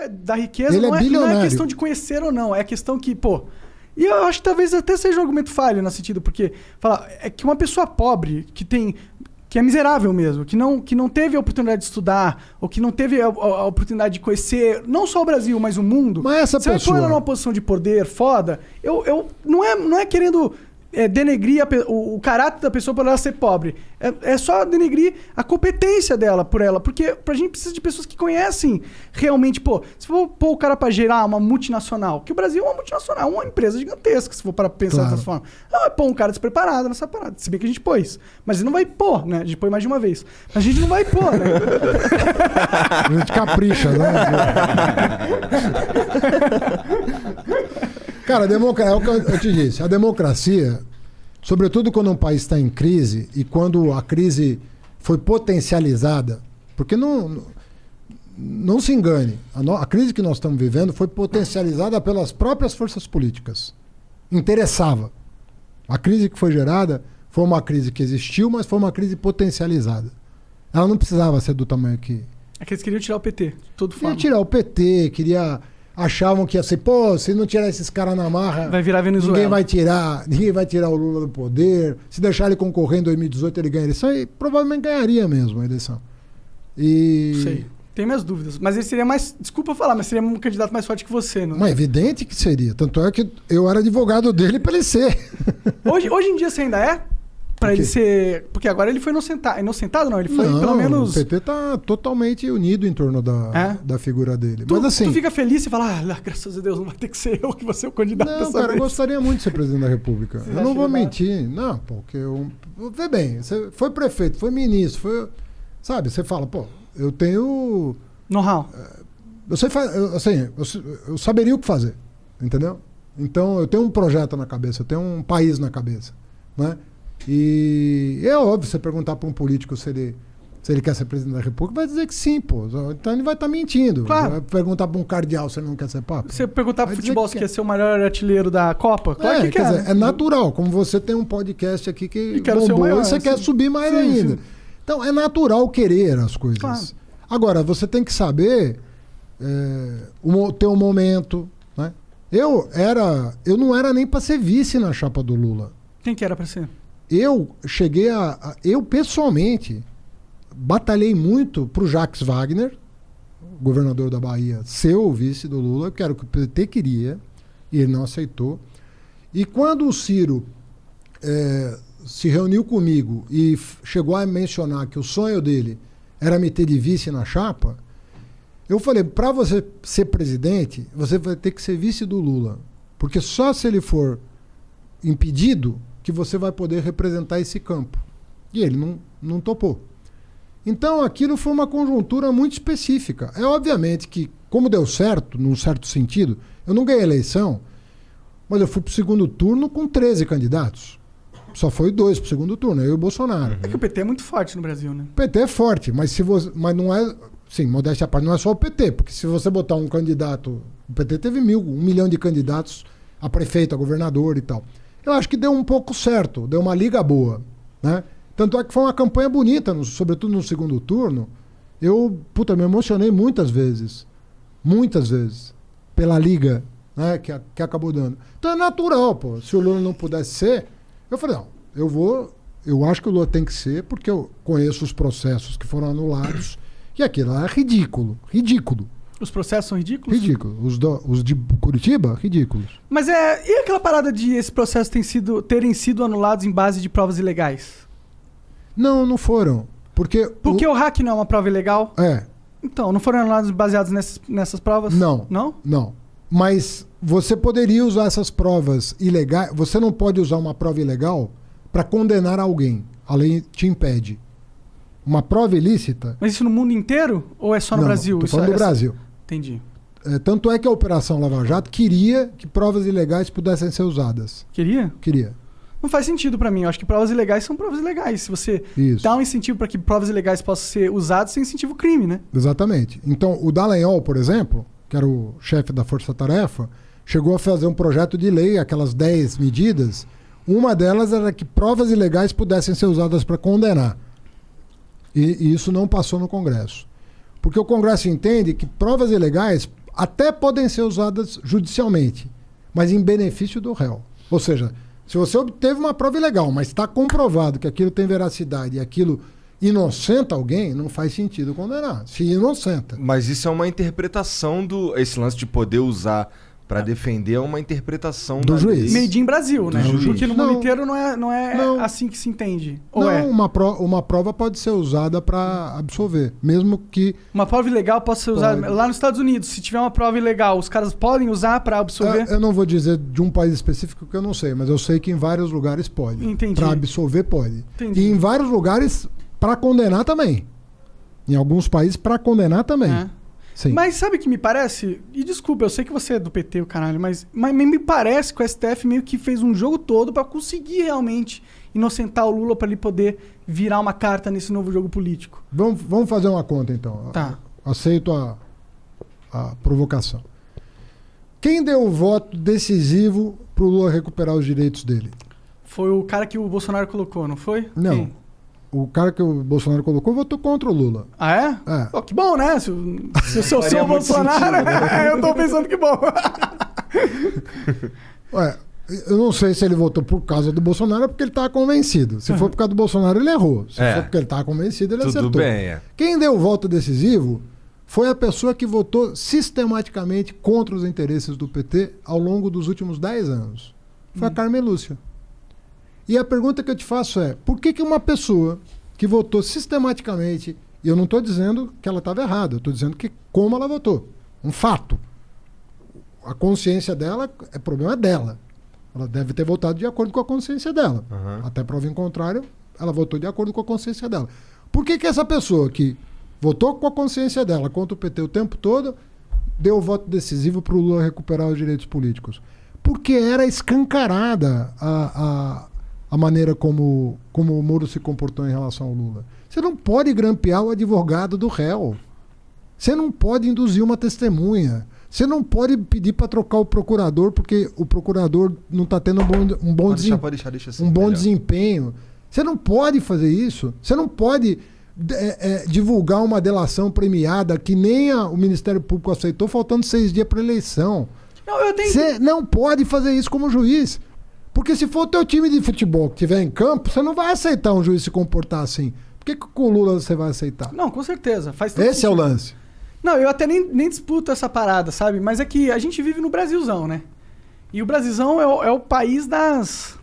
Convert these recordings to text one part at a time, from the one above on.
da riqueza Ele não é é bilionário. questão de conhecer ou não. É questão que, pô... E eu acho que talvez até seja um argumento falho nesse sentido, porque é que uma pessoa pobre que é miserável mesmo, que não teve a oportunidade de estudar, ou que não teve a oportunidade de conhecer não só o Brasil, mas o mundo. Mas essa você vai pôr ela numa posição de poder foda, não é querendo denegrir o caráter da pessoa por ela ser pobre. É só denegrir a competência dela por ela. Porque a gente precisa de pessoas que conhecem realmente. Pô, se for pôr o cara pra gerar uma multinacional, que o Brasil é uma multinacional, uma empresa gigantesca, se for para pensar dessa forma. Não vai pôr um cara despreparado nessa parada. Se bem que a gente pôs. Mas ele não vai pôr, né? A gente põe mais de uma vez. Mas a gente não vai pôr, né? A gente capricha, né? Cara, é o que eu te disse. A democracia, sobretudo quando um país está em crise e quando a crise foi potencializada, porque não se engane, a crise que nós estamos vivendo foi potencializada pelas próprias forças políticas. Interessava. A crise que foi gerada foi uma crise que existiu, mas foi uma crise potencializada. Ela não precisava ser do tamanho que... É que eles queriam tirar o PT, de todo forma. Queria tirar o PT, achavam que ia ser, pô, se não tirar esses caras na marra, vai virar Venezuela. Ninguém vai tirar o Lula do poder. Se deixar ele concorrer em 2018, ele ganha a eleição e provavelmente ganharia mesmo a eleição. Sei. Tenho minhas dúvidas. Mas ele seria mais, desculpa falar, mas seria um candidato mais forte que você, não é? Mas evidente que seria. Tanto é que eu era advogado dele para ele ser. Hoje em dia você ainda é? Pra ele ser... Porque agora ele foi inocentado, não? Ele foi, não, pelo menos... O PT tá totalmente unido em torno da figura dele. Mas assim... Tu fica feliz e fala, graças a Deus, não vai ter que ser eu que vou ser o candidato não, dessa cara, vez. eu gostaria muito de ser presidente da República. Você eu não vou acha mentir. Não, porque vê bem, você foi prefeito, foi ministro, foi... Sabe, você fala, pô, eu tenho... Know-how. Eu saberia o que fazer, entendeu? Então, eu tenho um projeto na cabeça, eu tenho um país na cabeça, né? E é óbvio, você perguntar para um político se ele quer ser presidente da República, vai dizer que sim, pô. Então ele vai estar mentindo. Claro. Vai perguntar para um cardeal se ele não quer ser papa. Você perguntar para o futebol se quer ser o melhor artilheiro da Copa? Claro que quer. Quer dizer, é natural, como você tem um podcast aqui que bombou maior, e você quer subir mais ainda. Sim. Então, é natural querer as coisas. Claro. Agora, você tem que saber ter um momento, né? Eu não era nem para ser vice na chapa do Lula. Quem que era para ser? Eu cheguei eu pessoalmente batalhei muito pro Jacques Wagner, governador da Bahia, ser o vice do Lula, que era o que o PT queria, e ele não aceitou. E quando o Ciro se reuniu comigo e chegou a mencionar que o sonho dele era me ter de vice na chapa, eu falei, para você ser presidente, você vai ter que ser vice do Lula, porque só se ele for impedido que você vai poder representar esse campo. E ele não topou. Então aquilo foi uma conjuntura muito específica. É obviamente que, como deu certo, num certo sentido, eu não ganhei a eleição, mas eu fui para o segundo turno com 13 candidatos. Só foi 2 para o segundo turno, eu e o Bolsonaro. É que o PT é muito forte no Brasil, né? O PT é forte, mas não é... Sim, modéstia à parte, não é só o PT, porque se você botar um candidato... O PT teve 1 milhão de candidatos a prefeito, a governador e tal. Eu acho que deu um pouco certo, deu uma liga boa, né? Tanto é que foi uma campanha bonita, sobretudo no segundo turno. Eu, me emocionei muitas vezes, pela liga, né, que acabou dando. Então é natural, pô. Se o Lula não pudesse ser, eu falei, não, eu acho que o Lula tem que ser, porque eu conheço os processos que foram anulados, e aquilo é ridículo. Os processos são ridículos? Ridículo. Os de Curitiba, ridículos. Mas e aquela parada de esses processos terem sido anulados em base de provas ilegais? Não foram. Porque o hack não é uma prova ilegal? É. Então, não foram anulados baseados nessas provas? Não. Não? Não. Mas você poderia usar essas provas ilegais. Você não pode usar uma prova ilegal para condenar alguém. A lei te impede. Uma prova ilícita... Mas isso no mundo inteiro? Ou é só no Brasil? Estou falando do Brasil. Entendi. Tanto é que a Operação Lava Jato queria que provas ilegais pudessem ser usadas. Queria? Queria. Não faz sentido pra mim. Eu acho que provas ilegais são provas ilegais. Se você dá um incentivo para que provas ilegais possam ser usadas, você incentiva o crime, né? Exatamente. Então, o Dallagnol, por exemplo, que era o chefe da Força Tarefa, chegou a fazer um projeto de lei, aquelas 10 medidas. Uma delas era que provas ilegais pudessem ser usadas para condenar. E isso não passou no Congresso. Porque o Congresso entende que provas ilegais, até podem ser usadas judicialmente, mas em benefício do réu. Ou seja, se você obteve uma prova ilegal, mas está comprovado que aquilo tem veracidade e aquilo inocenta alguém, não faz sentido condenar. Se inocenta. Mas isso é uma interpretação esse lance de poder usar para defender, é uma interpretação do juiz. Made in Brasil, né? juiz. Porque no mundo inteiro não é assim que se entende. Ou não, uma prova pode ser usada para absolver, mesmo que... Uma prova ilegal pode ser usada... Lá nos Estados Unidos, se tiver uma prova ilegal, os caras podem usar para absolver? Eu não vou dizer de um país específico que eu não sei, mas eu sei que em vários lugares pode. Entendi. Para absolver, pode. Entendi. E em vários lugares, para condenar também. Em alguns países, para condenar também. Sim. Mas sabe o que me parece? E desculpa, eu sei que você é do PT, o caralho, mas me parece que o STF meio que fez um jogo todo pra conseguir realmente inocentar o Lula pra ele poder virar uma carta nesse novo jogo político. Vamos fazer uma conta, então. Tá. Aceito a provocação. Quem deu o voto decisivo pro Lula recuperar os direitos dele? Foi o cara que o Bolsonaro colocou, não foi? Não. Quem? O cara que o Bolsonaro colocou votou contra o Lula. Ah, é? É. Pô, que bom, né? Se eu sou o muito Bolsonaro, sentido, eu tô pensando que bom. Ué, eu não sei se ele votou por causa do Bolsonaro ou porque ele estava convencido. Se for por causa do Bolsonaro, ele errou. Se for porque ele estava convencido, ele acertou. Tudo bem, Quem deu o voto decisivo foi a pessoa que votou sistematicamente contra os interesses do PT ao longo dos últimos 10 anos. Foi a Carmen Lúcia. E a pergunta que eu te faço é, por que uma pessoa que votou sistematicamente, e eu não estou dizendo que ela estava errada, eu estou dizendo que como ela votou, um fato. A consciência dela é problema dela. Ela deve ter votado de acordo com a consciência dela. Até prova em contrário, ela votou de acordo com a consciência dela. Por que essa pessoa que votou com a consciência dela contra o PT o tempo todo deu o voto decisivo para o Lula recuperar os direitos políticos? Porque era escancarada a maneira como o Moro se comportou em relação ao Lula. Você não pode grampear o advogado do réu. Você não pode induzir uma testemunha. Você não pode pedir para trocar o procurador porque o procurador não está tendo um bom desempenho. Você não pode fazer isso. Você não pode divulgar uma delação premiada que nem o Ministério Público aceitou, faltando 6 dias para a eleição. Você não pode fazer isso como juiz. Porque se for o teu time de futebol que estiver em campo, você não vai aceitar um juiz se comportar assim. Por que com o Lula você vai aceitar? Não, com certeza. Esse é o lance. Não, eu até nem disputo essa parada, sabe? Mas é que a gente vive no Brasilzão, né? E o Brasilzão é o país das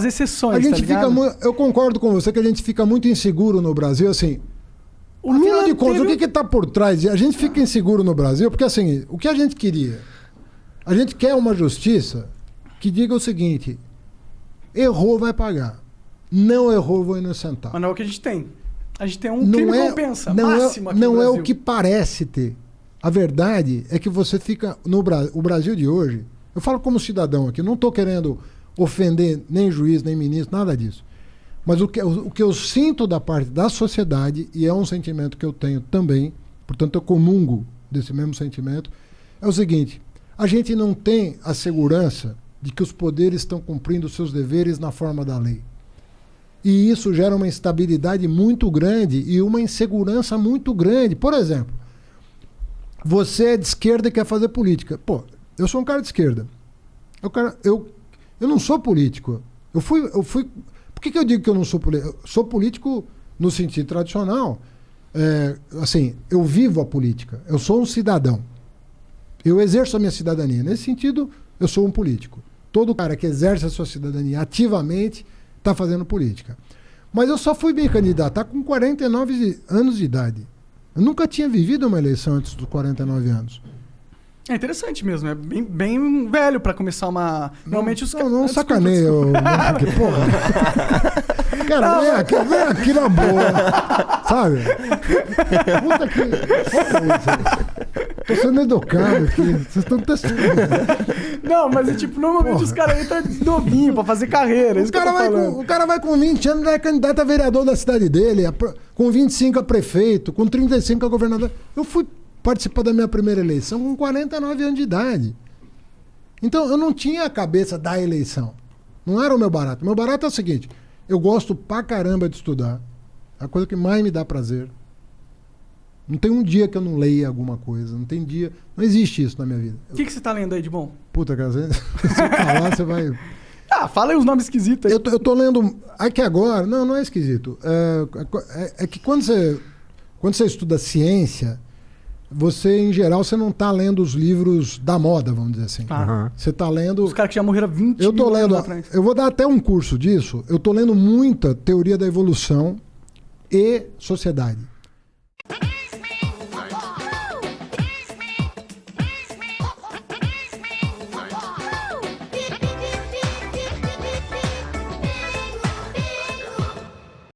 exceções, a gente tá ligado? eu concordo com você que a gente fica muito inseguro no Brasil, assim. Afinal de contas, o que está por trás? A gente fica inseguro no Brasil porque, assim, o que a gente queria? A gente quer uma justiça que diga o seguinte: errou, vai pagar. Não errou, vou inocentar. Mas não é o que a gente tem. A gente tem um crime compensa máximo aqui no Não é Brasil. o que parece ter. A verdade é que você fica... O Brasil de hoje... Eu falo como cidadão aqui, não estou querendo ofender nem juiz, nem ministro, nada disso. Mas o que eu sinto da parte da sociedade, e é um sentimento que eu tenho também, portanto eu comungo desse mesmo sentimento, é o seguinte: a gente não tem a segurança de que os poderes estão cumprindo os seus deveres na forma da lei. E isso gera uma instabilidade muito grande e uma insegurança muito grande. Por exemplo, você é de esquerda e quer fazer política. Pô, eu sou um cara de esquerda. Eu não sou político. Eu fui. Por que eu digo que eu não sou político? Eu sou político no sentido tradicional. Assim, eu vivo a política. Eu sou um cidadão. Eu exerço a minha cidadania. Nesse sentido, eu sou um político. Todo cara que exerce a sua cidadania ativamente está fazendo política. Mas eu só fui me candidatar com 49 anos de idade. Eu nunca tinha vivido uma eleição antes dos 49 anos. É interessante mesmo, é bem velho pra começar uma... Normalmente os caras... Não sacaneia, que porra. Cara, vem aqui na boa. Sabe? Puta que... Tô sendo educado aqui. Vocês estão testando. Não, mas é tipo, normalmente os caras entram novinho pra fazer carreira. O cara vai com 20 anos, é candidato a vereador da cidade dele, com 25 a prefeito, com 35 a governador. Eu fui participar da minha primeira eleição com 49 anos de idade. Então, eu não tinha a cabeça da eleição. Não era o meu barato. O meu barato é o seguinte: eu gosto pra caramba de estudar. É a coisa que mais me dá prazer. Não tem um dia que eu não leia alguma coisa. Não tem dia. Não existe isso na minha vida. O que você tá lendo aí de bom? Puta, cara, se falar, você vai. Ah, fala aí os nomes esquisitos aí. Eu tô lendo. Aqui agora. Não é esquisito. É que quando você estuda ciência, você, em geral, você não está lendo os livros da moda, vamos dizer assim. Você está lendo... Os caras que já morreram 20 eu tô mil lendo, anos atrás. eu vou dar até um curso disso. Eu estou lendo muita teoria da evolução e sociedade.